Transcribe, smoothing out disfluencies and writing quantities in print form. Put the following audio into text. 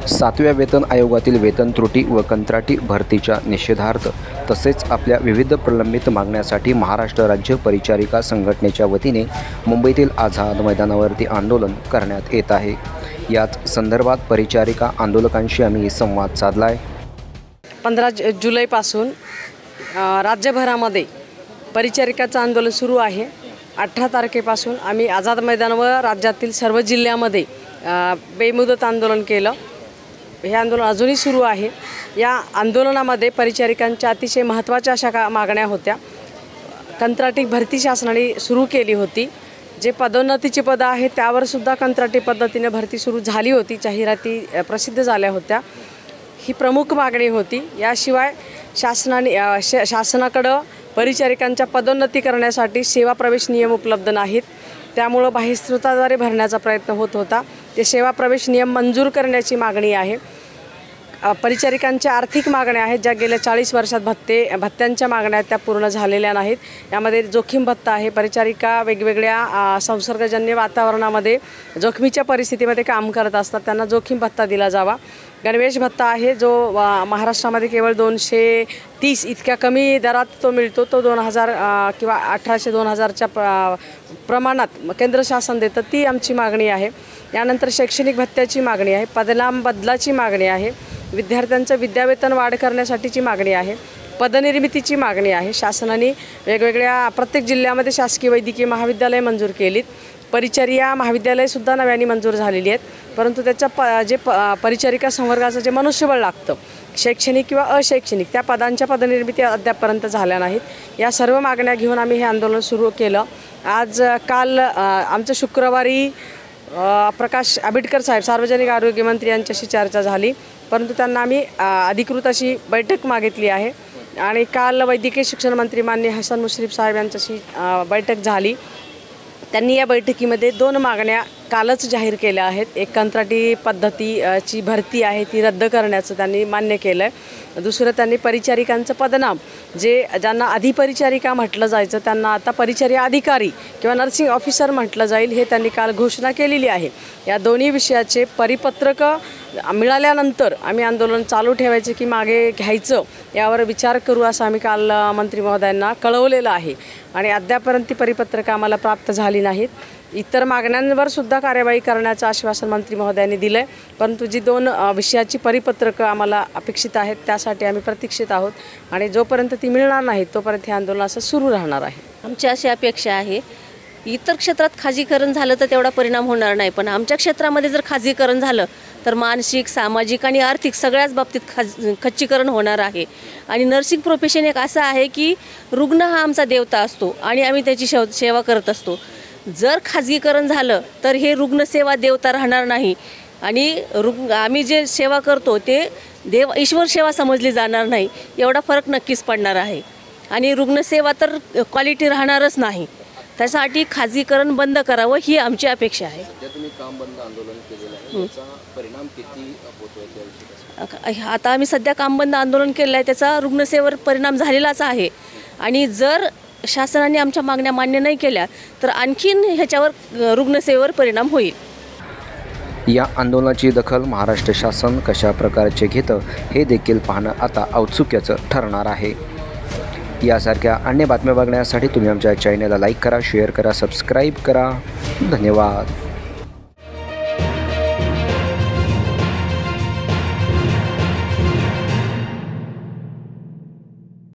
7व्या वेतन आयोगातील वेतन त्रुटी व कंत्राटी भरतीच्या निषेधार्थ तसेच आपल्या विविध प्रलंबित मागण्यासाठी महाराष्ट्र राज्य परिचारिका संघटनेच्या वतीने मुंबईतील आझाद मैदानावरती आंदोलन करण्यात येत आहे। याच संदर्भात परिचारिका आंदोलकांशी आम्ही संवाद साधला आहे। 15 जुलैपासून राज्यभरामध्ये परिचारिकाचं आंदोलन सुरू आहे। 18 तारखेपासून आम्ही आझाद मैदानावर राज्यातील सर्व जिल्ह्यामध्ये बेमुदत आंदोलन केलं। हे आंदोलन अजूनही सुरू आहे। या आंदोलनामध्ये परिचारिकांच्या अतिशय महत्त्वाच्या अशा मागण्या होत्या। कंत्राटी भरती शासनाने सुरू केली होती। जे पदोन्नतीची पदं आहेत त्यावर सुद्धा कंत्राटी पद्धतीने भरती सुरू झाली होती, जाहिराती प्रसिद्ध झाल्या होत्या। ही प्रमुख मागणी होती। याशिवाय शासनाकडे परिचारिकांच्या पदोन्नती करण्यासाठी सेवा प्रवेश नियम उपलब्ध नाहीत, त्यामुळे बाह्यस्त्रोताद्वारे भरण्याचा प्रयत्न होत होता। ते सेवा प्रवेश नियम मंजूर करण्याची मागणी आहे। परिचारिकांच्या आर्थिक मागण्या आहेत ज्या गेल्या 40 वर्षात भत्त्यांच्या मागण्या त्या पूर्ण झालेल्या नाहीत। यामध्ये जोखीम भत्ता आहे। परिचारिका वेगवेगळ्या संसर्गजन्य वातावरणामध्ये जोखमीच्या परिस्थितीमध्ये काम करत असतात, त्यांना जोखीम भत्ता दिला जावा। गणवेश भत्ता आहे जो महाराष्ट्रामध्ये केवळ 230 इतक्या कमी दरात तो मिळतो। तो 2000 किंवा 1800-2000च्या प्रमाणात केंद्र शासन देतं, ती आमची मागणी आहे। यानंतर शैक्षणिक भत्त्याची मागणी आहे, पदनाम बदलाची मागणी आहे, विद्यार्थ्यांचं विद्यावेतन वाढ करण्यासाठीची मागणी आहे, पदनिर्मितीची मागणी आहे। शासनाने वेगवेगळ्या प्रत्येक जिल्ह्यामध्ये शासकीय वैद्यकीय महाविद्यालय मंजूर केलीत। परिचर्या महाविद्यालयसुद्धा नव्याने मंजूर झालेली आहेत, परंतु त्याच्या परिचारिका संवर्गाचं जे मनुष्यबळ लागतं शैक्षणिक किंवा अशैक्षणिक त्या पदांच्या पदनिर्मिती अद्यापपर्यंत झाल्या नाहीत। या सर्व मागण्या घेऊन आम्ही हे आंदोलन सुरू केलं। काल आमचं शुक्रवारी प्रकाश आंबेडकर साहेब सार्वजनिक आरोग्य मंत्री यांच्याशी चर्चा झाली, परंतु त्यांना आम्ही अधिकृत अशी बैठक मागितली आहे। आणि काल वैद्यकीय शिक्षण मंत्री माननीय हसन मुश्रीफ साहेब यांच्याशी बैठक झाली। त्यांनी या बैठकीमध्ये 2 मागण्या कालच जाहीर केल्या आहेत। एक कंत्राटी पद्धतीची भरती आहे ती रद्द करण्याचं त्यांनी मान्य केलं आहे। दुसरं त्यांनी परिचारिकांचं पदनाम ज्यांना आधी परिचारिका म्हटलं जायचं त्यांना आता परिचर्या अधिकारी किंवा नर्सिंग ऑफिसर म्हटलं जाईल, हे त्यांनी काल घोषणा केलेली आहे। या दोन्ही विषयाचे परिपत्रक मिळाल्यानंतर आम्ही आंदोलन चालू ठेवायचे की मागे घ्यायचं यावर विचार करू असं आम्ही काल मंत्री महोदयांना कळवलेलं आहे। आणि अद्यापर्यंत ती परिपत्रक आम्हाला प्राप्त झाली नाहीत। इतर मागण्यांवर सुद्धा कार्यवाही करण्याचं आश्वासन मंत्री महोदयांनी दिलं आहे, परंतु जी 2 विषयाची परिपत्रकं आम्हाला अपेक्षित आहेत त्यासाठी आम्ही प्रतीक्षित आहोत। आणि जोपर्यंत ती मिळणार नाहीत तोपर्यंत हे आंदोलन असं सुरू राहणार आहे। आमची अशी अपेक्षा आहे, इतर क्षेत्रात खाजगीकरण झालं तर तेवढा परिणाम होणार नाही, पण आमच्या क्षेत्रामध्ये जर खाजगीकरण झालं तर मानसिक, सामाजिक आणि आर्थिक सगळ्याच बाबतीत खच्चीकरण होणार आहे। आणि नर्सिंग प्रोफेशन एक असं आहे की रुग्ण हा आमचा देवता असतो आणि आम्ही त्याची सेवा करत असतो। जर खाजगीकरण झालं तर हे रुग्णसेवा देवता राहणार नाही आणि आम्ही जे सेवा करतो ते ईश्वर सेवा समजली जाणार नाही, एवढा फरक नक्कीच पडणार आहे। आणि रुग्णसेवा तर क्वालिटी राहणारच नाही, त्यासाठी खाजगीकरण बंद करावं ही आमची अपेक्षा आहे। तुम्ही काम बंद आंदोलन केलेलं आहे, त्याचा परिणाम किती होतोय? आता आम्ही सध्या काम बंद आंदोलन केलं आहे, त्याचा रुग्णसेवेवर परिणाम झालेलाच आहे। आणि जर शासनाने आमच्या मागण्या मान्य नाही केल्या तर आणखीन ह्याच्यावर रुग्णसेवेवर परिणाम होईल। या आंदोलनाची दखल महाराष्ट्र शासन कशा प्रकारचे घेतं हे देखील पाहणं आता औत्सुक्याचं ठरणार आहे। यासारख्या अन्य बातम्या बघण्यासाठी तुम्ही आमच्या चॅनलला लाईक करा, शेअर करा, सबस्क्राईब करा। धन्यवाद।